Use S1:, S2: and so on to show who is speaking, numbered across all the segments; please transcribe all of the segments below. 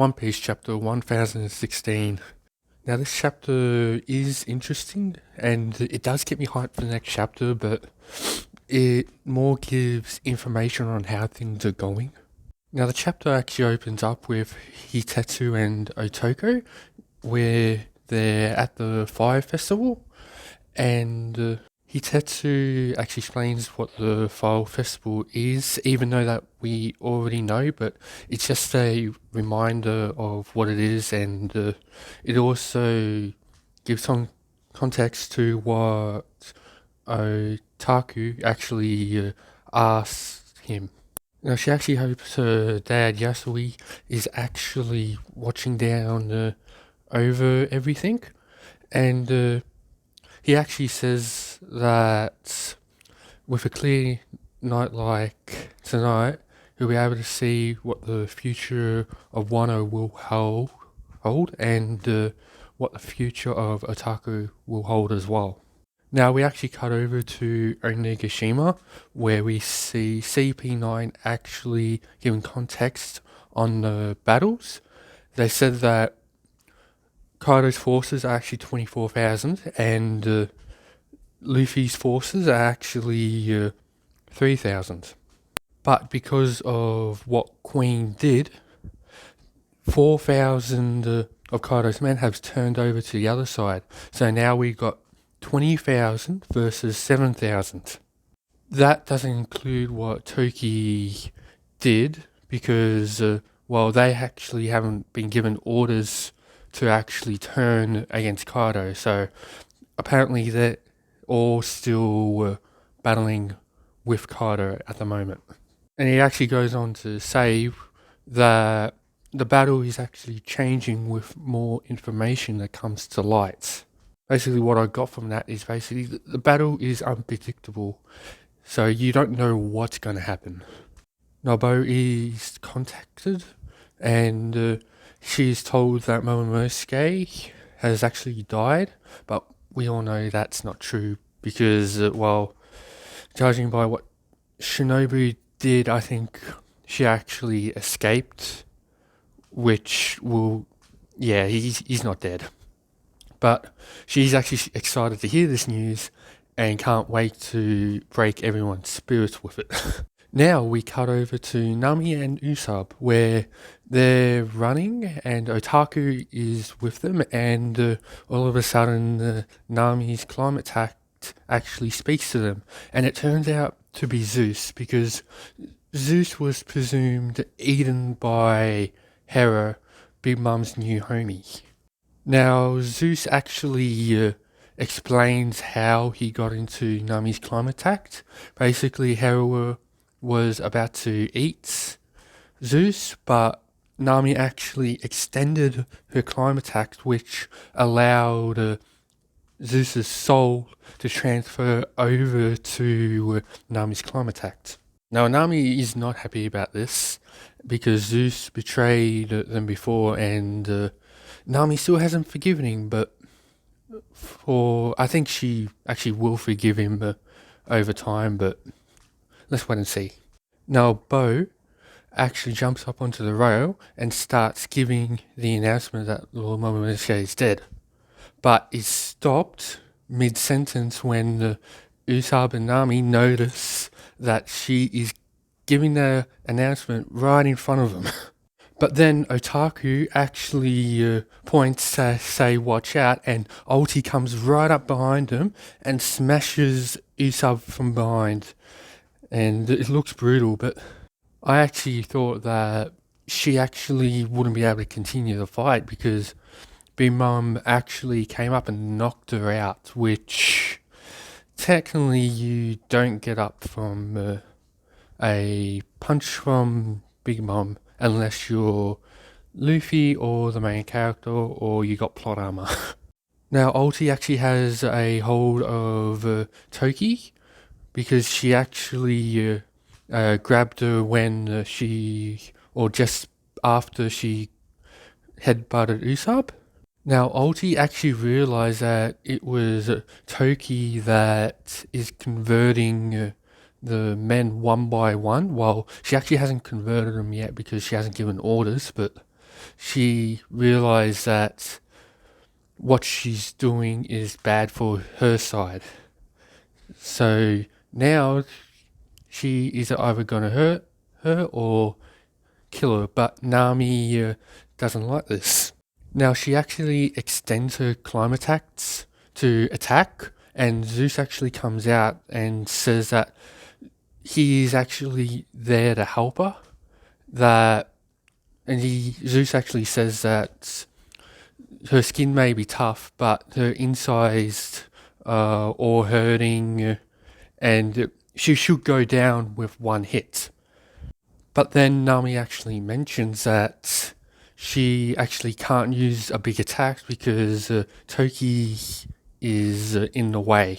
S1: One Piece chapter 1016. Now, this chapter is interesting and it does get me hyped for the next chapter, but it more gives information on how things are going. Now, the chapter actually opens up with Hitetsu and Otoko, where they're at the Fire Festival, and Hitetsu actually explains what the Fire Festival is, even though that we already know, but it's just a reminder of what it is, and it also gives some context to what Otaku actually asked him. Now, she actually hopes her dad, Yasui, is actually watching down over everything, and he actually says that with a clear night like tonight, he'll be able to see what the future of Wano will hold and what the future of Otaku will hold as well. Now we actually cut over to Onigashima, where we see CP9 actually giving context on the battles. They said that Kaido's forces are actually 24,000 and Luffy's forces are actually 3,000. But because of what Queen did, 4,000 of Kaido's men have turned over to the other side. So now we've got 20,000 versus 7,000. That doesn't include what Toki did because, they actually haven't been given orders to actually turn against Kaido. So apparently they're all still battling with Kaido at the moment. And he actually goes on to say that the battle is actually changing with more information that comes to light. Basically what I got from that is basically the battle is unpredictable, so you don't know what's going to happen. Nobo is contacted and she is told that Momonosuke has actually died, but we all know that's not true because, judging by what Shinobu did, I think she actually escaped, which he's not dead. But she's actually excited to hear this news and can't wait to break everyone's spirits with it. Now we cut over to Nami and Usopp, where they're running and Otaku is with them, and all of a sudden Nami's climate tact actually speaks to them, and it turns out to be Zeus, because Zeus was presumed eaten by Hera, Big Mom's new homie. Now Zeus actually explains how he got into Nami's climate tact. Basically, Hera was about to eat Zeus, but Nami actually extended her climate act, which allowed Zeus's soul to transfer over to Nami's climate act. Now Nami is not happy about this because Zeus betrayed them before, and Nami still hasn't forgiven him, but I think she actually will forgive him over time, but let's wait and see. Now Bo actually jumps up onto the rail and starts giving the announcement that Lord Momonosuke is dead, but is stopped mid-sentence when Usopp and Nami notice that she is giving the announcement right in front of them. But then Otaku actually points to say watch out, and Ulti comes right up behind him and smashes Usopp from behind. And it looks brutal, but I actually thought that she actually wouldn't be able to continue the fight because Big Mom actually came up and knocked her out, which technically you don't get up from a punch from Big Mom unless you're Luffy or the main character or you got plot armor. Now Ulti actually has a hold of Toki because she actually grabbed her when just after she headbutted Usopp. Now Ulti actually realised that it was Toki that is converting the men one by one. Well, she actually hasn't converted them yet because she hasn't given orders, but she realized that what she's doing is bad for her side. So now she is either going to hurt her or kill her, but Nami doesn't like this. Now she actually extends her climate attacks to attack, and Zeus actually comes out and says that he is actually there to help her. Zeus actually says that her skin may be tough, but her insides are all hurting, and she should go down with one hit. But then Nami actually mentions that she actually can't use a big attack because Toki is in the way.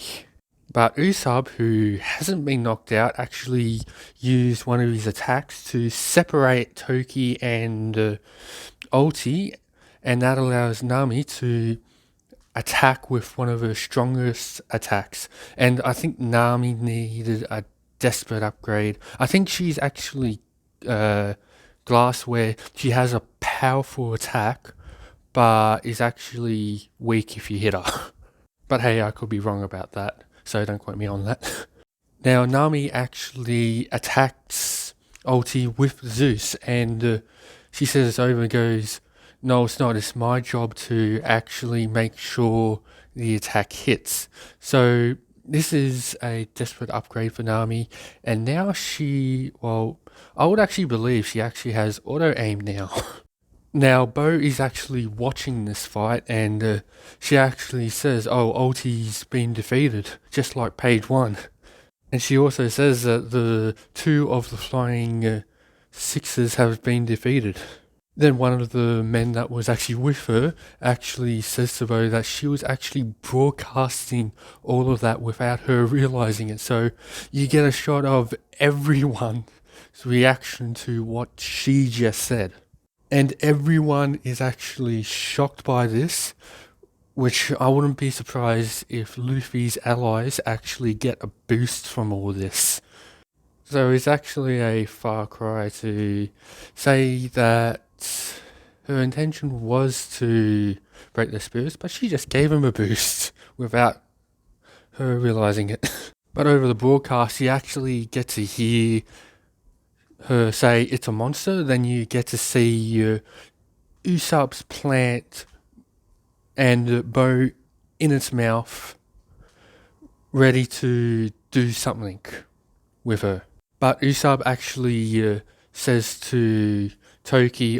S1: But Usopp, who hasn't been knocked out, actually used one of his attacks to separate Toki and Ulti, and that allows Nami to attack with one of her strongest attacks. And I think Nami needed a desperate upgrade. I think she's actually Glass, where she has a powerful attack, but is actually weak if you hit her. But hey, I could be wrong about that, so don't quote me on that. Now, Nami actually attacks Ulti with Zeus, and she says it's over and goes, no, it's not. It's my job to actually make sure the attack hits. So this is a desperate upgrade for Nami, and now I would actually believe she actually has auto-aim now. Now, Bo is actually watching this fight, and she actually says, oh, Ulti's been defeated, just like page 1. And she also says that the 2 of the flying sixes have been defeated. Then one of the men that was actually with her actually says to Bo that she was actually broadcasting all of that without her realizing it. So you get a shot of everyone's reaction to what she just said. And everyone is actually shocked by this, which I wouldn't be surprised if Luffy's allies actually get a boost from all this. So it's actually a far cry to say that her intention was to break their spirits, but she just gave him a boost without her realizing it. But over the broadcast, you actually get to hear her say it's a monster. Then you get to see Usopp's plant and Bo in its mouth, ready to do something with her. But Usopp actually says to Toki,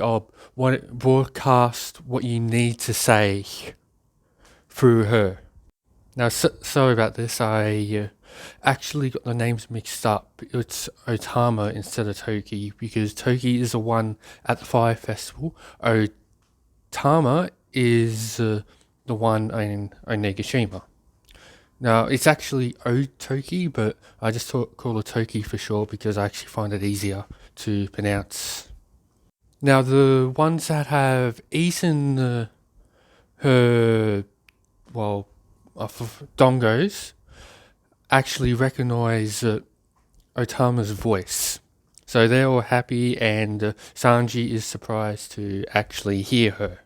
S1: broadcast what you need to say through her. Now, sorry about this, I actually got the names mixed up. It's Otama instead of Toki, because Toki is the one at the Fire Festival. Otama is the one in Onigashima. Now, it's actually Otoki, but I just call it Toki for short because I actually find it easier to pronounce. Now, the ones that have eaten her dongos actually recognize Otama's voice. So they're all happy, and Sanji is surprised to actually hear her.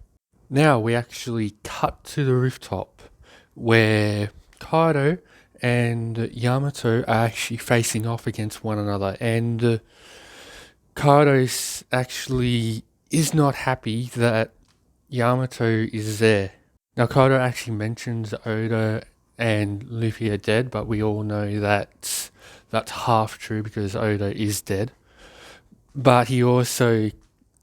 S1: Now we actually cut to the rooftop where Kaido and Yamato are actually facing off against one another, and Kaido actually is not happy that Yamato is there. Now Kaido actually mentions Oda and Luffy are dead, but we all know that that's half true because Oda is dead. But he also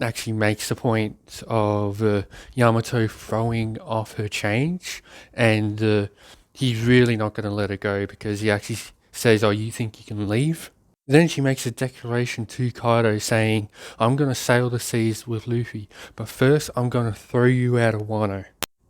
S1: actually makes the point of Yamato throwing off her change, and he's really not going to let her go because he actually says, oh, you think you can leave? Then she makes a declaration to Kaido saying, I'm going to sail the seas with Luffy, but first I'm going to throw you out of Wano.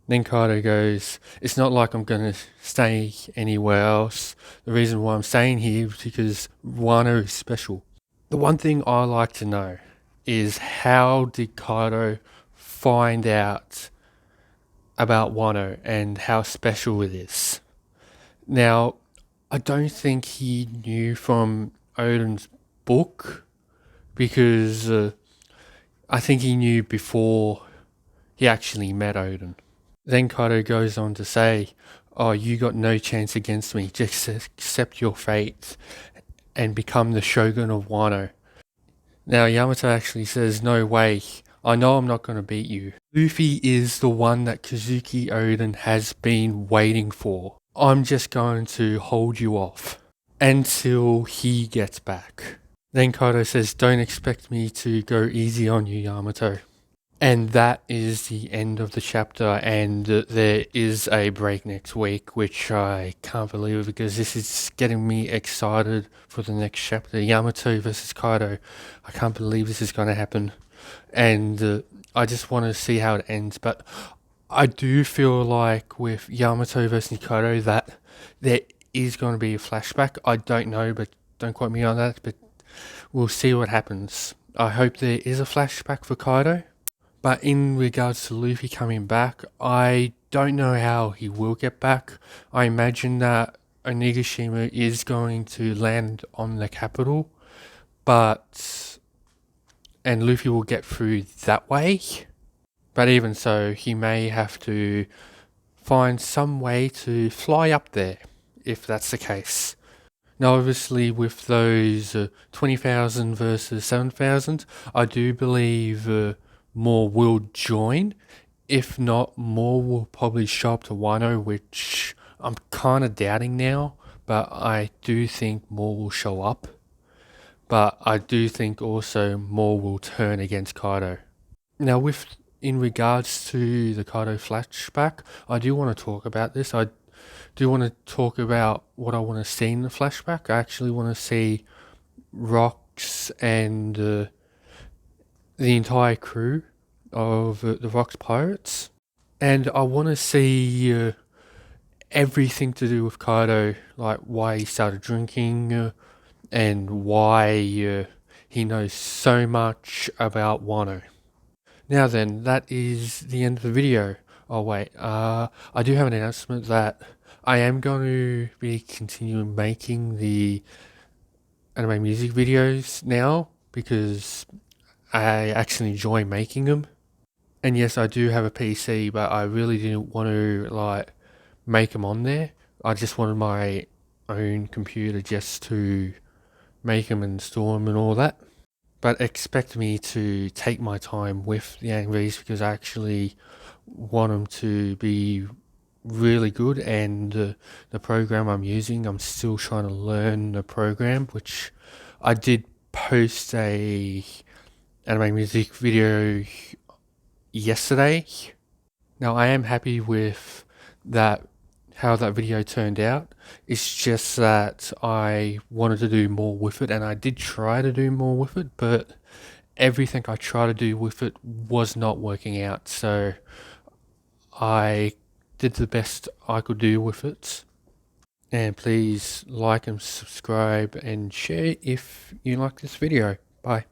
S1: Then Kaido goes, it's not like I'm going to stay anywhere else. The reason why I'm staying here is because Wano is special. The one thing I like to know is, how did Kaido find out about Wano and how special it is? Now, I don't think he knew from Oden's book, because I think he knew before he actually met Odin. Then Kaido goes on to say, "Oh, you got no chance against me. Just accept your fate and become the Shogun of Wano." Now Yamato actually says, "No way. I know I'm not going to beat you. Luffy is the one that Kozuki Oden has been waiting for. I'm just going to hold you off until he gets back." Then Kaido says, "Don't expect me to go easy on you, Yamato." And that is the end of the chapter, and there is a break next week, which I can't believe because this is getting me excited for the next chapter. Yamato versus Kaido. I can't believe this is going to happen, and I just want to see how it ends. But I do feel like with Yamato versus Kaido that there is going to be a flashback. I don't know, but don't quote me on that, but we'll see what happens. I hope there is a flashback for Kaido. But in regards to Luffy coming back, I don't know how he will get back. I imagine that Onigashima is going to land on the capital, and Luffy will get through that way. But even so, he may have to find some way to fly up there, if that's the case. Now, obviously, with those 20,000 versus 7,000, I do believe more will join. If not, more will probably show up to Wano, which I'm kind of doubting now, but I do think more will show up. But I do think also more will turn against Kaido. Now, in regards to the Kaido flashback, I do want to talk about this. I do want to talk about what I want to see in the flashback. I actually want to see Rocks and the entire crew of the Rocks Pirates. And I want to see everything to do with Kaido, like why he started drinking and why he knows so much about Wano. Now then, that is the end of the video. Oh wait, I do have an announcement that I am going to be continuing making the anime music videos now because I actually enjoy making them. And yes, I do have a PC, but I really didn't want to make them on there. I just wanted my own computer just to make them and store them and all that. But expect me to take my time with the animes because I actually want them to be really good, and the program I'm using, I'm still trying to learn the program, which I did post a anime music video yesterday. Now I am happy with that, how that video turned out. It's just that I wanted to do more with it, and I did try to do more with it, but everything I tried to do with it was not working out, so I did the best I could do with it. And please like and subscribe and share if you like this video. Bye.